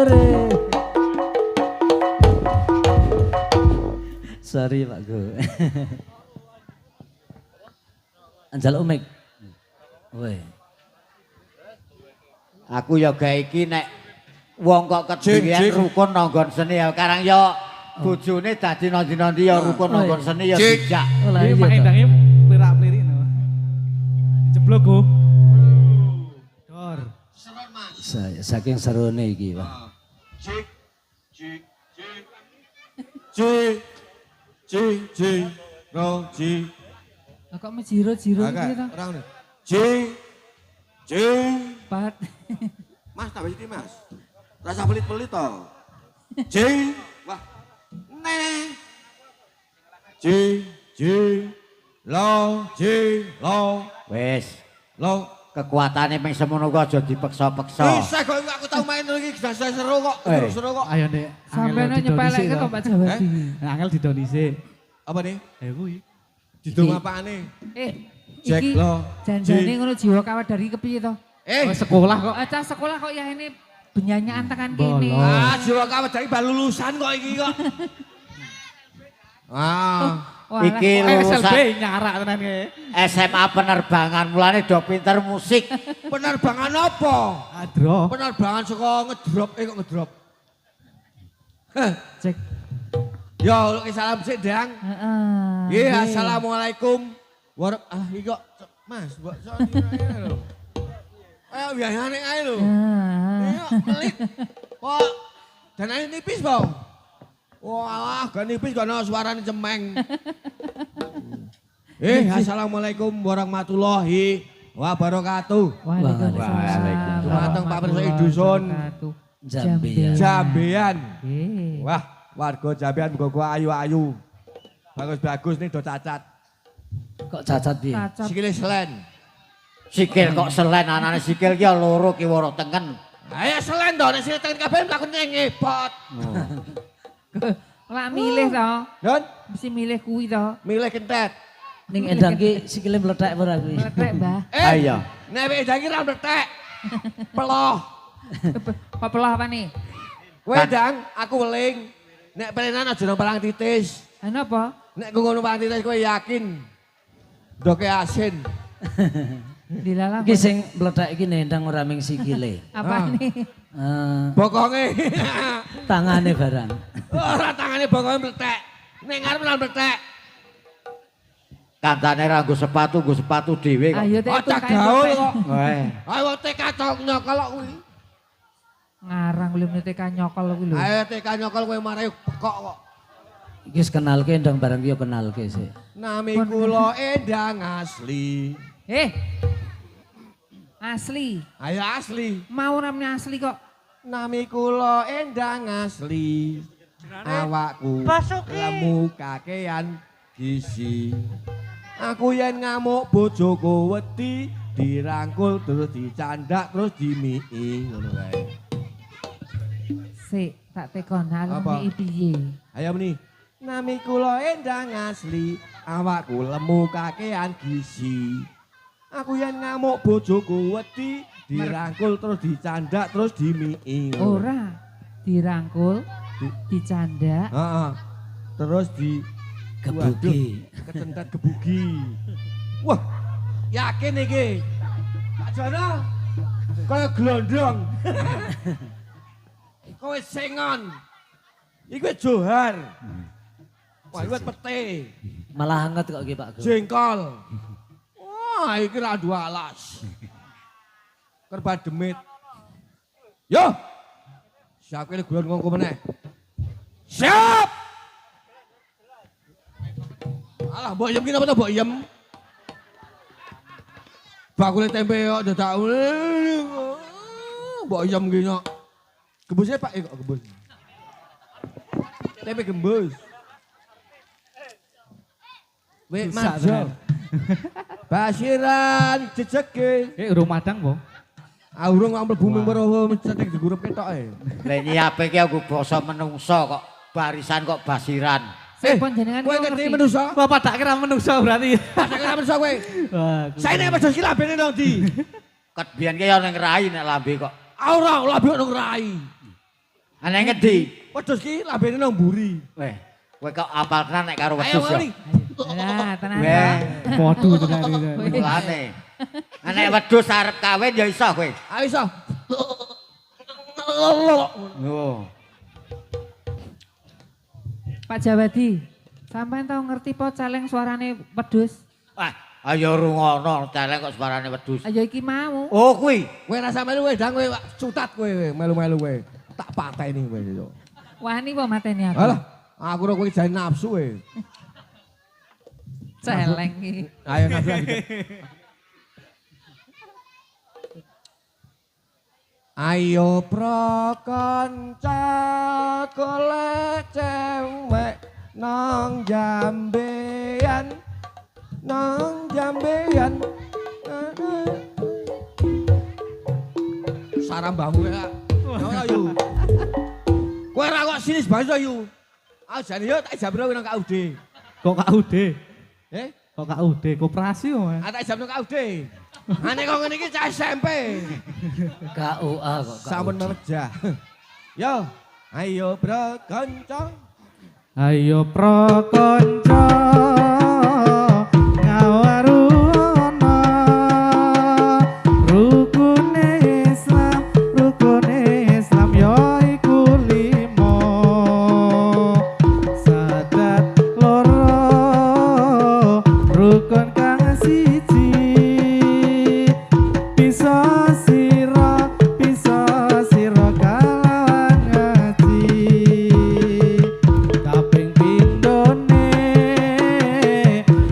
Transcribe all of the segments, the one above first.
sore. Sorry Pak Gu. Anjal umik. Woi. Aku ya gawe iki nek wong kok kedhiyan rukun nanggon seni ya karang ya bojone dadi nondi-nondi ya rukun nanggon seni ya dijak. Iki mak endange pirak-plirik no. Jeblok Go. Dor. Seron Mas. Saking serone iki, Pak. Cik cik cik. Cik cik cik. Ro cik. Lah kok jiro-jiro iki to? Ora ngene. Cik cik. Pat. Mas tambah sithik Mas. Rasa pelit-pelit to. Cik. Wah. Neh. Cik cik. Lo cik lo. Wis, Lo kekuatane ping semono kok aja dipeksa-peksa. bisa kok aku tau main iki seru kok, seru kok. Ayo Nek. Sampeyan nyepelekke kok Pak Jawa iki. Angel didonise. Apa nih? Ya kuwi. Didong apane? Jack Iki lo. janjane ngono jiwa kawat dari kepiye to? Oh, sekolah kok. Cah sekolah kok ya ini benyanyaan tekan kene. Ah, jiwa kawat dari baru lulusan kok iki kok. Iki SLB lulusan nyarak tenan ke. SMA penerbangan mulane do pinter musik. Penerbangan apa? Adro. Penerbangan saka ngedrop, kok ngedrop. Cek. Yo, salam sik, Dang. Heeh. Nggih, assalamualaikum. Iki kok Mas, mbok lho. Ayo biayane ae lho. Ayo pelit. Kok danane nipis, Bang? Wah, gak nipis kok ana suarane cemeng. Assalamualaikum warahmatullahi wabarakatuh. Waalaikumsalam. Dumateng Pak Persik Dusun Jambean. Jambean. Nggih. Wah, warga Jambean muga-muga ayu-ayu. Bagus-bagus nih do cacat. Kok cacat piye? Cacat. Sikile selen. Sikil kok selen anane sikil ki ya loro kiwara tengen. Ayo selen to nek sikile tengen kabeh mlakune ngebot. Lah milih to. Don, Mesti milih kuwi to. milih kentet. Ning endang ki sikile mlethek ora kuwi. Meletek, Mbah. Ayo. Nek wis dangi ra mlethek. Peloh. Kok pelah apa nih? Kowe Dang, aku weling. Nek pelenan aja nang palang titis. Ana apa? Nek ngono palang titis kowe yakin. Doke asin. Dilalah. Iki sing mlethek iki nendang ora ming sikile. Apa nih? Bokonge. Tangane barang. Ora tangane bokonge mlethek. Nek ngarep lan mlethek. Kancane ra nggo sepatu dhewe kok. Ayo teh Ocak gaul kok. Weh. Ayo TK cok nyokol kok kuwi. Ngarang belum TK nyokol kuwi lho. Ayo TK nyokol kowe marai pekok kok. Iki wis kenalke endang barang ki yo kenalke sik. Nami kula Endang asli. Asli. Ayo asli. Mau namanya asli kok. Nami kula Endang asli. Awakku lemu kakean gizi. Aku yen ngamuk bojoku wedi dirangkul terus dicandak terus dimii ngono kae. Sik, tak tekon Apa? alumni piye. Ayo meni. Nami kula Endang asli, awakku lemu kakean gizi. Aku yen ngamuk bojoku wedi dirangkul terus dicandak terus dimii. Ora dirangkul, dicandak. Heeh. Terus di Gebuki. kecentet gebugi. Wah, yakin iki. Pak Jono kaya glondong. Kowe sengon. Iku johar. Wah, iku pete. Malah hangat kok iki Pak Gu. Jengkol. Wah, iki ra dua alas. Kerbau demit. Yo. Siap kene gulon ngongko meneh. Siap. Alah, mbok yem ki napa to mbok yem? Bakule tempe kok dadak. Mbok yem ki nyok. Gembusnya Pak kok gembus. Tempe gembus. Wek majo. Basiran jejeke. Urung madang, Bang. Urung kok mlebu mung weruh cetek digurup ketok e. Lah nyiape ki aku basa menungso kok barisan kok basiran. Sepon jenengan Kowe kok ngerti ngerti. menungso? Bapak tak kira menungso berarti. Padahal kira menungso kowe. Saene wedhus ki lambene nang ndi? Ket biyen ki ya ning rai nek lambe kok. Ora lambe nang rai. Ana ngedi. Wedhus ki lambene nang mburi. Weh, kowe kok apal tenan nek karo Ayo wedhus ya. Mali. Nah, tenang. Weh, Podo tenan iki. mulane. Nek wedhus arep kawin ya iso kowe. Ayo iso. Oh. Pak Jawadi, sampean tau ngerti po celeng suarane wedhus? Wah, ayo rungono celeng kok suarane wedhus. Ayo iki mau. Oh, kuwi. Kowe rasa melu kowe dang kowe cutat kowe melu-melu kowe. Tak pateni kowe yo. Wani po mateni aku. Alah, aku ora kowe jane nafsu kowe. Celeng iki. Ayo nafsu lagi. Ayo pro kanca golek cewek nang jambean. Sarambahmu ya. Ayo. Kowe ra kok sinis banget yo. Ah jane yo tak jambro nang KUD. Kok KUD? Eh? Kok KUD? Koperasi kok. Ah tak jambro KUD. Ane kok ngene iki cah SMP. KUA kok. Sampun memejah. Yo, ayo bro kanca. Ayo pro konco ngawaruno rukune Islam yo iku 5 sadat loro rukun kang siji bisa sira kalawan ngaji kaping pindhone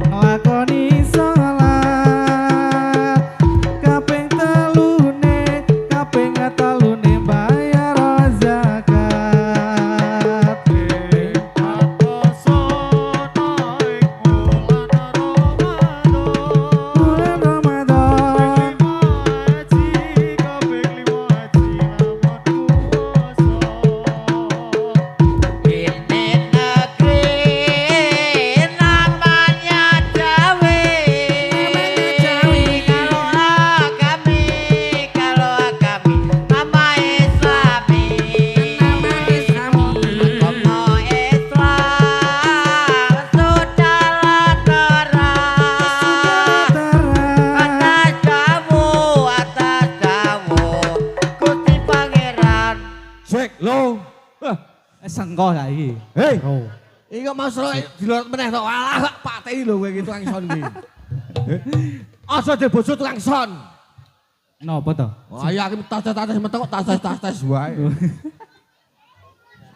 nglakoni salat kaping telune bayar zakat bulan Ramadan Ini negeri namanya Jawi. Kalau kami nama Islami. Agama Islam sudahlah terang. Atas jamu Gusti Pangeran. Sek lo. sengko saiki. Hei. Oh. Iki kok masuk dilorot meneh tok. Alah kok pateni lho kowe iki tukang son iki. Aja debojo tukang son. Napa to? Oh iya aku tas-tas metu kok tas-tas wae.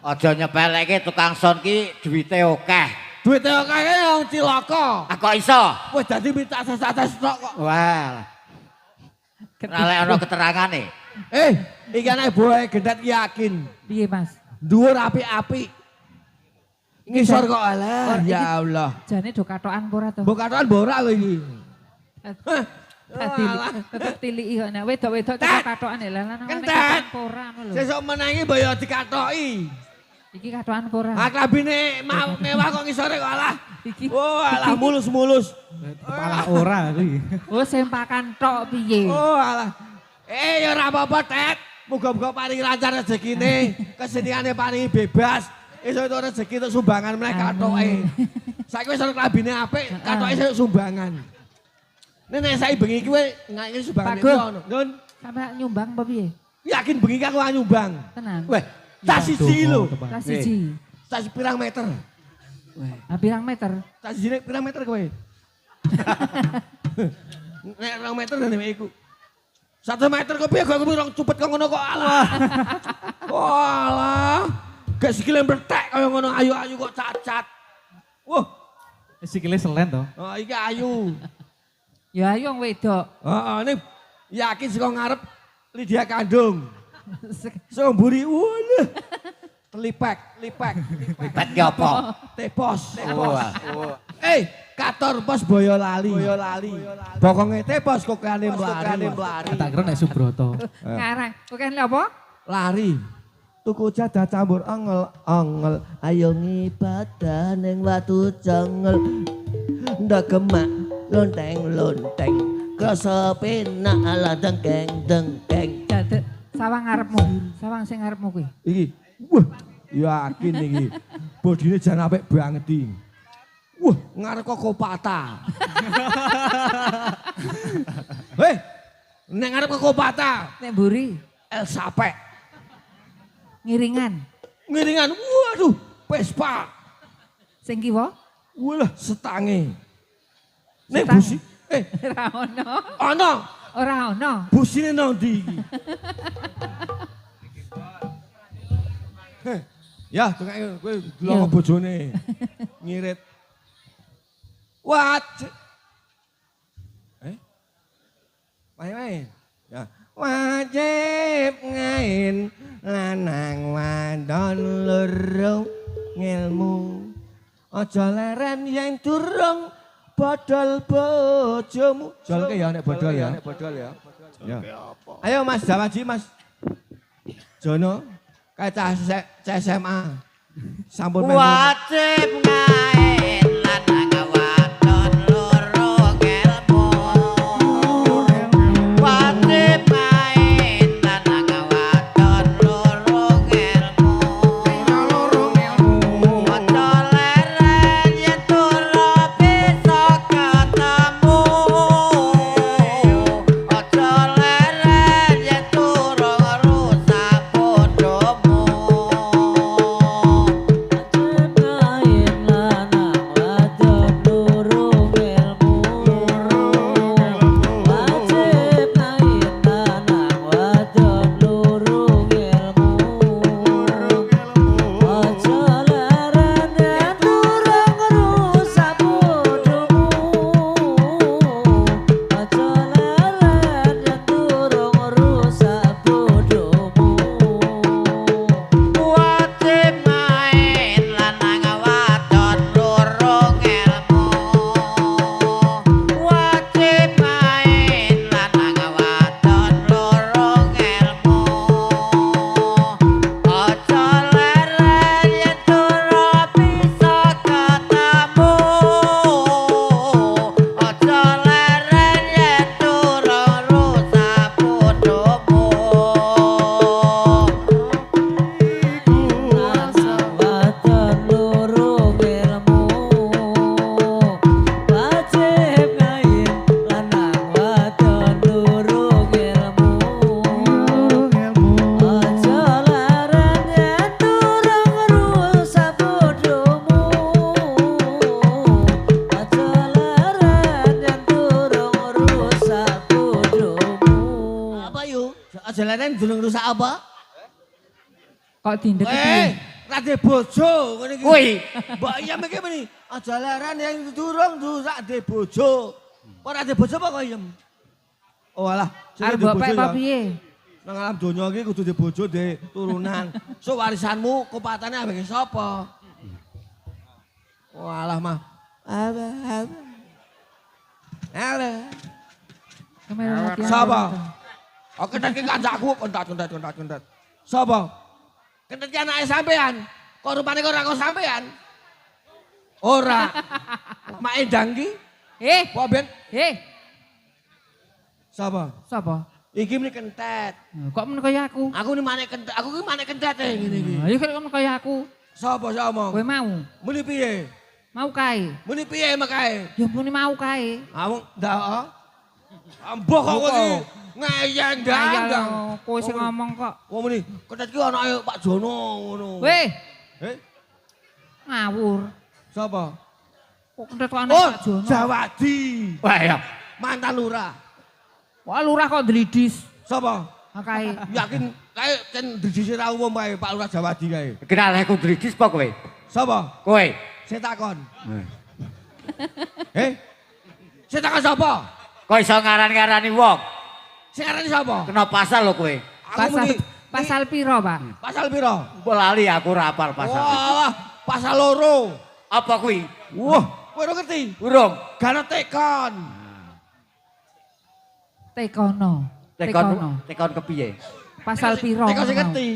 Aja nyepeleke tukang son ki duwite akeh. Duwite akeh yang cilaka. Ah kok iso? Wis dadi minta tas-tas tok kok. Wah. Nek ana keterangane. Iki anake boe gendet yakin. Piye, Mas? Dhuwur apik-apik. Ngisor kok alah. Iki- Ya Allah. Jane do katokan apa ora to? Mbok katokan borak kowe iki. Tetep tiliki kok nek wedok-wedok tetep katokan ya lah lanang Kentet. katokan apa ora ngono lho. Sesuk menangi mbok ya dikatoki. Iki katokan apa ora? Ah klambine mewah kok ngisore kok alah. Iki. Oh alah mulus-mulus. Kepala ora kuwi. Oh sempakan tok piye? Oh alah. Ya ora apa-apa, Tet. Muga-muga paling lancar rezekine, keseniane paling bebas. Esuk itu rezeki untuk sumbangan meneh katoke. Saiki wis ana klambine apik, katoke esuk sumbangan. Nek saiki bengi iki kowe ngake sumbangan Pak Gun. ono. Nun, Sampe nyumbang apa piye? yakin bengi iki aku nyumbang. Tenan. Weh, tas siji lho. Tas siji. Tas pirang meter? Ah pirang meter? Tas siji pirang meter kowe? Nek 2 meter nek iku. 1 meter kok piye aku pirang cupet kok ngono kok alah. Walah. Gak sikile mretek kaya ngono ayu-ayu kok cacat. Wah, Sikile selen to. oh iki ayu. Ya ayo wong wedok. Heeh, ini yakin saka ngarep Lydia kandung. Saka mburi walah. Lipek. Lipet ki apa? Tepos. Oh. Kantor pos Boyolali. Bokonge tepos kok kane mlari. Tak kira nek Subroto. Ngarang. Kok kene apa? Lari. Tuku jadah campur ongel. Ayo ngibadah ning watu jengel. Ndak gemak lonteng. Krasa penak ala dengkeng. Jaduk sawang ngarepmu. Sawang sing ngarepmu kuwi. Iki Wah, yakin iki. Bodine jan apik banget iki. Wah, ngarep kok kopata. Hei, nek ngarep kok kopata. Nek mburi El Sapek. ngiringan. Ngiringan, waduh, Vespa. Sing kiwa? Walah, setange. Nek Setange? busi, Ora ono. ana, Ora ono. busine nang ndi iki? Ya, tukang kowe delok bojone. Ngirit. Wat. Main-main. Ya. Wajib ngain lanang wadon loro ngilmu. Aja leren yen durung bodol bojomu. Jolke ya nek bodol ya. Ya. Ayo Mas Jawaji Mas. Jono kaca SMA. Sampun melu. Wajib ngain lanang wadon loro ngelmu. Wajib ngain lanang wadon loro ngelmu. Aja leren yen durung bisa ketemu. Aja leren yen durung rusak bodomu. Wajib main lanang wadon loro ngelmu. Wajib main lanang wadon loro ngelmu. Aja leren yen durung bisa ketemu. Aja leren yen durung rusak bodomu. Apa yuk? Jalanan durung rusak apa? Kok dindek iki? Rade bojo ngene iki. Kuwi. Mbak iya iki meni. Aja leren yang durung rusak de bojo. Ora de bojo apa kok iem? Oh alah, Arep mbok pek apa piye? nang alam donya iki kudu de bojo de turunan. So warisanmu kopatane ambek sapa? Oh alah mah. Alah. Kemero latihan. Sapa? Oke tak kancaku kontat. Sapa? Kentet anake sampean. Kok rupane kok ora kok sampean? Ora. Mak Endang ki? Kok ben? Sapa? Sapa? Iki meni kentet. Kok men kaya aku? Aku ni manek kentet. Aku ki manek kentet ngene iki. Ayo kok men kaya aku. Sapa ngomong? Kowe mau? Muni piye? Mau kae? Muni piye makae? Ya muni mau kae. Awong ndak. Ambuh kok iki. Ngayang ndang. Kowe sing ngomong kok. Wong muni kentet ki anake Pak Jono ngono. Weh, Eh, ngawur. sapa? Kok kentet kok anak Oh, Pak Jono? Jawadi. Wah ya. Mantan lurah. Wah lurah kok ndlidis. Sapa? Kae. Yakin kae kan didisi ra umum kae Pak Lurah Jawadi kae. Kenal aku dridis apa kowe? Sapa? Kowe. Saya takon. Saya takon sapa? Kok iso ngaran-ngarani wong? Sing arane sapa? Kena pasal lho kowe. Aku muni Pasal piro, Pak? pasal piro? Mbok lali aku ora apal pasal. Wah, pasal loro. Apa kuwi? Wah, kowe ora ngerti? Urung. Gana tekon. Tekono. Tekon kepiye? Pasal piro? Tekon sing ngerti.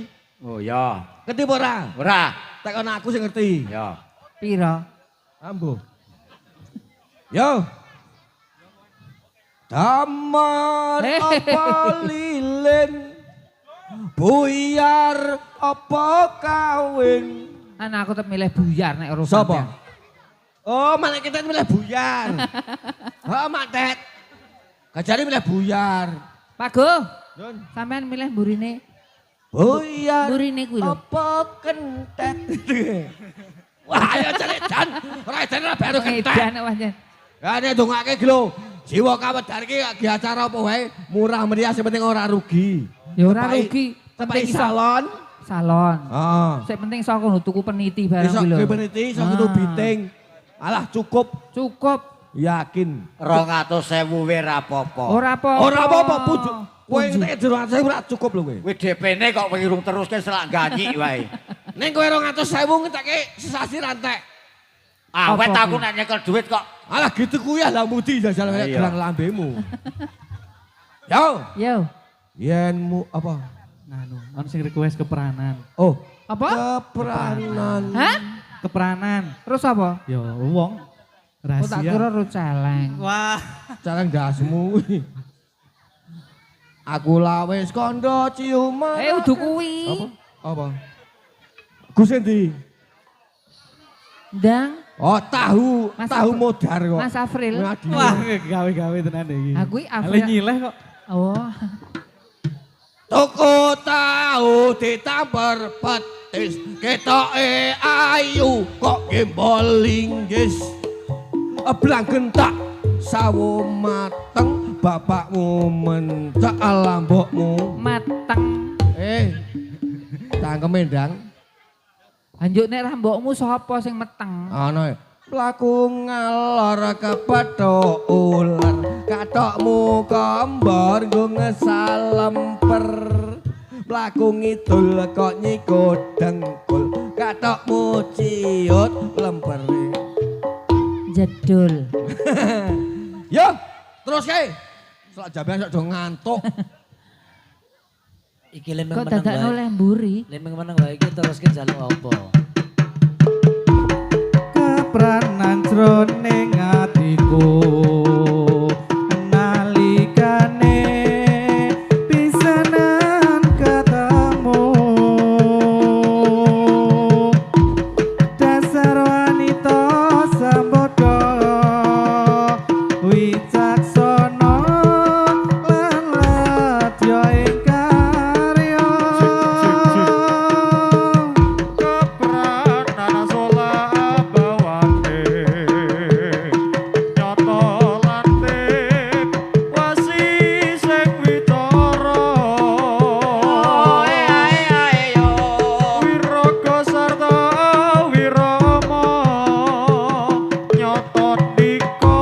Oh ya. Ngerti apa ora? Ora. Tekon aku sing ngerti. Ya. Piro? Ambo. Yo. Damar apa lilin Buyar apa kawin? Anak aku tetep milih buyar nek urusan. Sapa? Oh, malah kita milih buyar. Heeh, Mak Tet. Kajari milih buyar. Pak Go, Nun. sampean milih burine. Buyar. Burine kuwi lho. Apa kentet? Wah, ayo cari dan. Ora edan ora baru kentet. Edan wah jan. Ya nek dongake iki lho. Jiwa kawedar iki gi acara apa wae murah meriah sing penting ora rugi. Ya ora Tepai- rugi. Tepai Penting iso salon. salon. Heeh. Sing penting iso kono tuku peniti barang Iso kuwi lho. kuwi peniti, iso kudu biting. Alah cukup, Cukup. yakin. 200.000 wis ra apa-apa. Ora apa-apa. Ora apa-apa pujuk. Kowe entek 200.000 ora cukup lho kowe. Wis DP-ne kok wirung teruske selak ganyi wae. Ning kowe 200.000 ngeteke sesasi rantek. Awet Apa aku kuwi? nek nyekel duit kok. Alah gitu kuwi ya lah mudi jajal kayak Iya. gerang lambemu. Yo, Yo. yenmu apa? Nganu, ono sing request keperanan. Oh, Apa? keperanan. Hah? Keperanan. Terus apa? Yo wong Oh tak rahasia. kira ru celeng. Wah. Carang dasmu kuwi. Aku lawes kondo ciuman. Udu kuwi. Apa? Apa? Gus endi? Ndang, Oh, tahu, Mas tahu Af- modar kok. Mas Afril. Ngadi. Wah, gawe-gawe tenan iki. Aku iki Ale Afril. nyileh kok. Oh. Toko tahu ditamper petis, ketoke ayu kok gembol linggis. Eblang gentak sawo mateng, bapakmu mencak lambokmu. Mateng. Tangkeme ndang. Anjuk nek rambokmu sapa sing meteng? Ana pelaku ngalor kepethuk ular, katokmu kembor nggo ngesalemper. Pelaku ngidul kok nyikut dengkul, katokmu ciut lempere. Jedul. Yo, terus ke. Selak jamban sok do ngantuk. Iki lemeng Kok meneng dadakno wae. lemburi? Lemeng meneng wae iki terus ki njaluk apa? Kepranan jroning atiku nalikane pisanan ketemu dasar wanita sambodo wicaksana lan ladya ing karya kepranan sola bawane nyoto lantik wasi sing wicara wiraga sarta wirama nyoto dika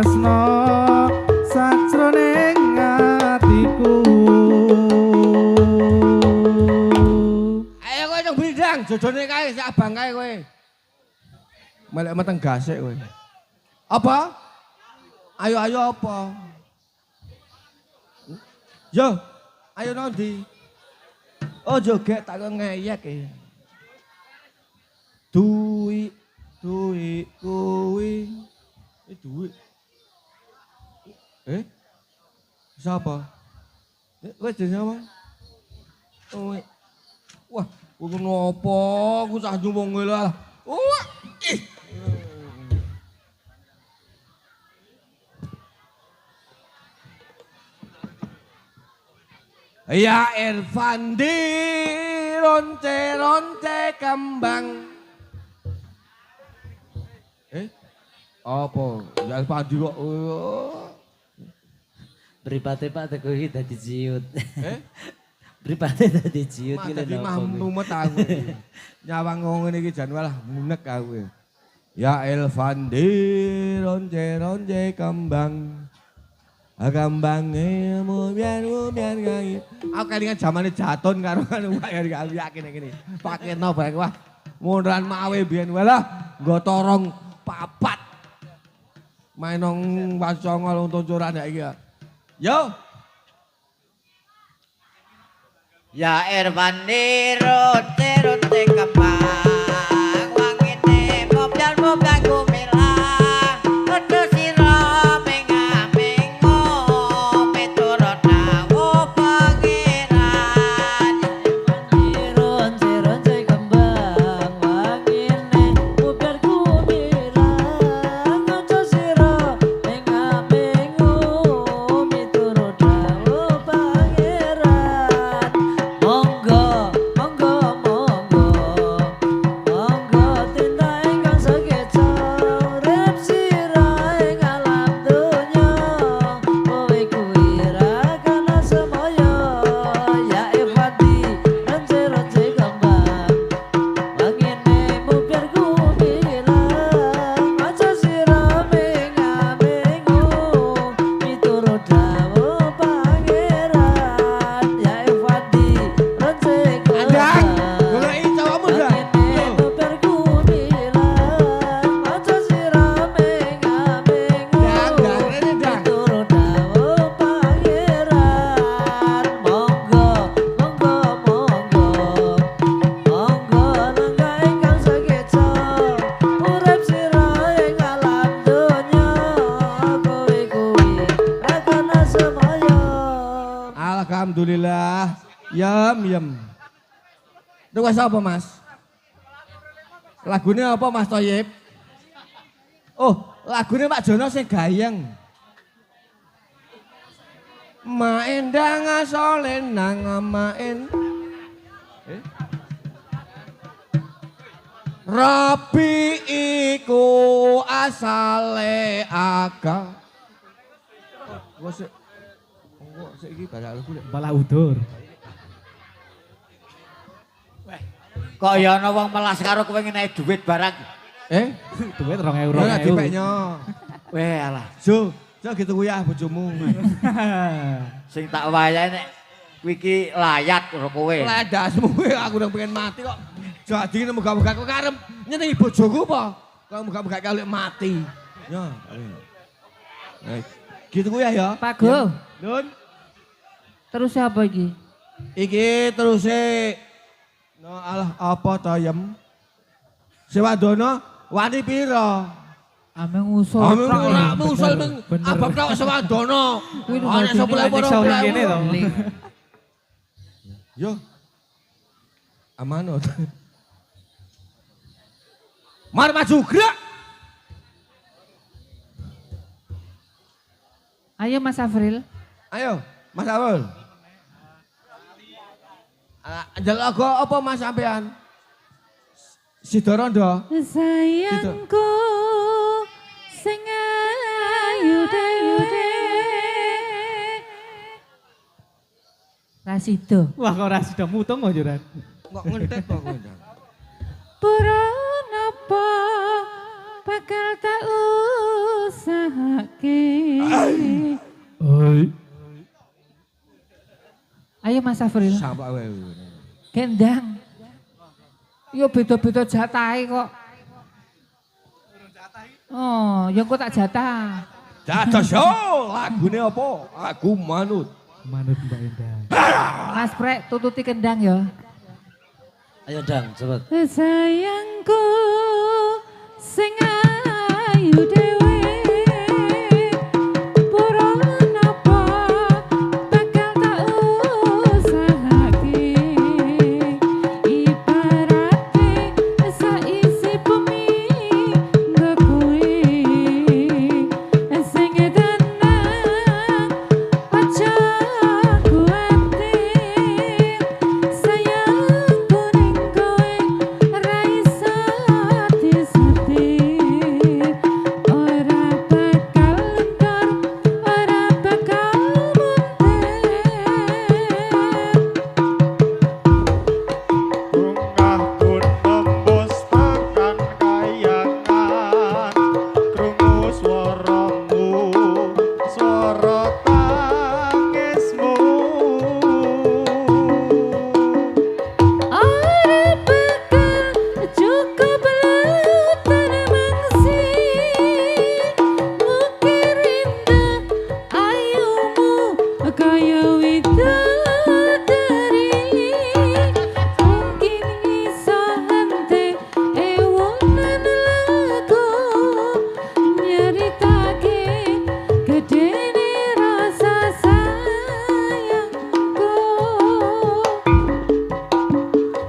tresno sajroning atiku. Ayo kowe nang bidang, jojone kae sak abang kae kowe. Melek meteng gasik kowe. Apa? Ayo apa? Yo, ayo nondi. Oh joget tak kok ngeyek e. Duit kuwi. Duit. Siapa? Kowe jenenge apa? Oh. Wah, kowe ngopo? Aku cah nyuwung kowe lah. Wah, ih. Ya Irfandi ronce kembang. Apa? Ya Irfandi kok. Mripate Pak Teguh iki dadi ciut. Mripate dadi ciut Mak iki dadi lho. mah mumet aku. Nyawang ngene iki jan walah munek aku. Ya Irfandi ronce kembang. Agambange mubian gangi. Aku kelingan zamane Jaton karo Pak Heri aku yakin ngene. Pakeno bareng wah. Munduran mawe biyen walah nggo torong papat. Main nang Wacongol untuk curan iki ya. Yo. Ya Irfandi rote kembang wangine mobian gumilang kudu sira mengamengmu miturut dawuh pangeran. Ronce kembang wangine mubiar kumilang aja sira mengamengmu miturut dawuh pangeran. Monggo tindak ingkang sekeca urip sira ing alam donya kowe kuwi ra kana semaya. Ya Irfandi ronce kembang wangine mubiar kumilang aja sira mengamengmu miturut dawuh pangeran. Ya Irfandi ronce Andang, kembang goleki cowokmu dah. Yo. mubiar kumilang aja sira mengamengmu Dang, rene dang. miturut dawuh pangeran. Monggo nangga ingkang sekeca urip sira ing alam donya kowe kuwi ra kana semaya. Alhamdulillah. Yem. Tugas apa Mas? Lagunya apa Mas Toyib? Oh, lagunya Pak Jono sing gayeng. Maendang asolen nang maen. Rabi iku asale aga. Gua sik iki badak lagu lek. Bala udur. Kok ya ana wong melas karo kowe ngenehi duit barang. Duit 2.000. Ora dipeknya. Weh alah, Jo gitu kuyah bojomu. sing tak wayahe nek kowe iki layat karo kowe. Ledasmu aku udah pengen mati kok. Jadi muga-muga kok karep nyenengi bojoku apa? Kok muga-muga kalek mati. Ya. Gitu kuyah ya. Pak Go, Nun. terus apa iki? Iki terus no alah apa to yem? Sewadono wani pira? Ameng usul. Ameng Prak, ora bener, musul meng bener. apa tok sewadono. Kuwi nu Ana ngajeni 10.000 kene to. Yo. Amanot. Mar maju gerak. Ayo Mas Afril. Ayo, Mas Awul. Njaluk apa Mas sampean? Sidorondo. Sayangku sing ayude Rasido. Wah kok ora sida mutung kok Juran. Kok ngentet kok kowe. Pura napa bakal tak usahake Ayo Mas Afril. Sampak wae. Gendang. Yo beda-beda jatahe kok. Oh, ya kok tak jatah. Dados yo, lagune apa? Lagu manut. Manut Mbak Endang. Mas Prek tututi kendang ya. Ayo Dang, cepet. Sayangku sing ayu dhewe pura napa bakal tak usahake ibarate saisi bumi nggo kowe sing tenang aja kuatir sayangku ning kowe ra iso disetir ora bakal lentur ora bakal Bungah pun tembus tekan kayangan krungu swaramu swara tangismu ora bakal cukup lautan mangsi mukir indah ayumu kaya widadari mungkin iso hente ewonan lagu nyeritake gedene rasa sayangku.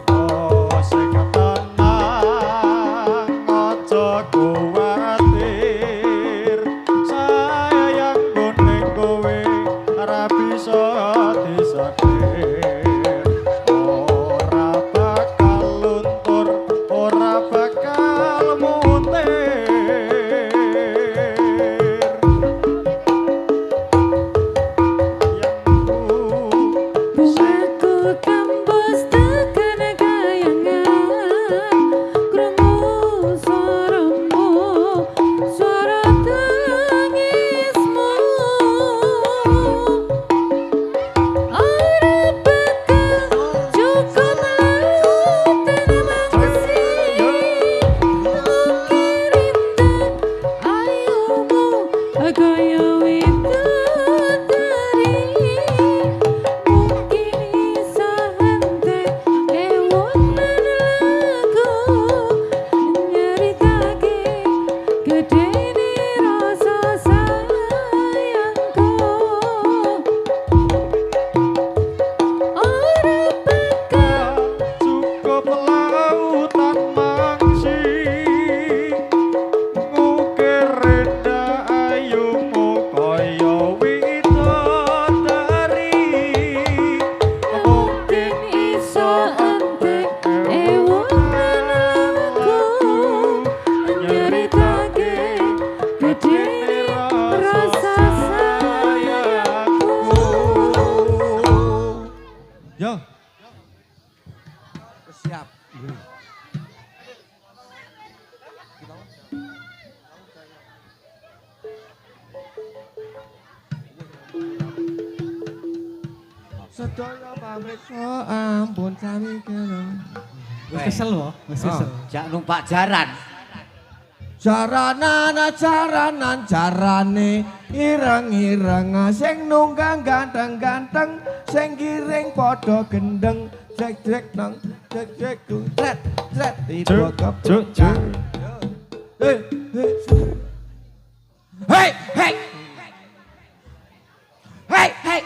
Oh sing tenang aja kuwatir sayang ning kowe ora bisa disetir ora bakal luntur ora bakal muntir Bungaku kampus tekan kayangan krungu suaramu suara tangismu ora bakal cukup lautan mangsi mukir indah ayumu kaya widadari mungkin iso hente ewonan lagu nyeritake gedene rasa sayangku ora bakal cukup lautan mangsi ngukir indah ayumu kaya widadari mungkin iso hente ewonan lagu nyeritake gedene rasa sayangku. Yo. Siap. Sedaya pamriksa ampun sami kena. Wis kesel loh, wis kesel. Jak numpak jaran. Jaranan jarane ireng-ireng sing nunggang ganteng-ganteng sing giring padha gendeng jek-jek nang jek-jek tret tret tiba kepucang. Hei hei hei hei hei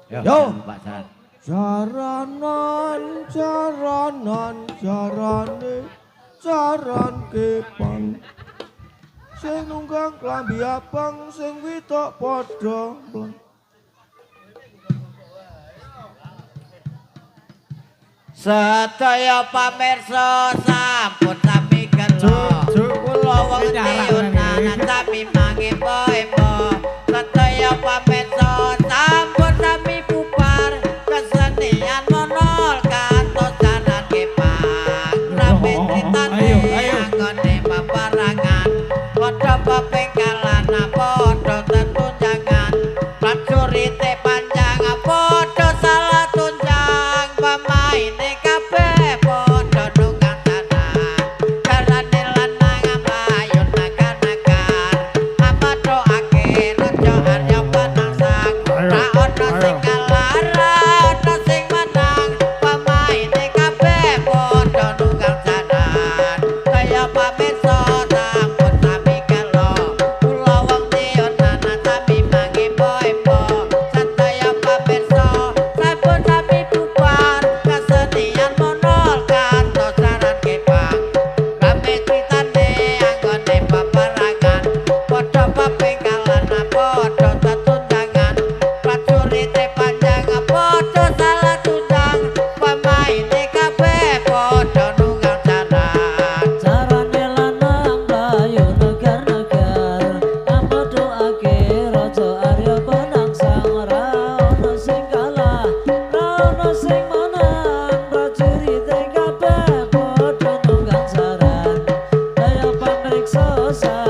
Yo. Numpak jaran. Jarane jaran kepang sing nunggang klambi abang sing witok padha mleng. Sedaya pamirsa sampun sami gelo. Kula wong Tiunan sami mangepo-epo. Sedaya pamirsa sampun sami bubar. Kesenian monol katos jalan kepang. Rame tritane anggone paparangan. Padha pepengkalan padha tetunjangan. Prajurite panjang dosa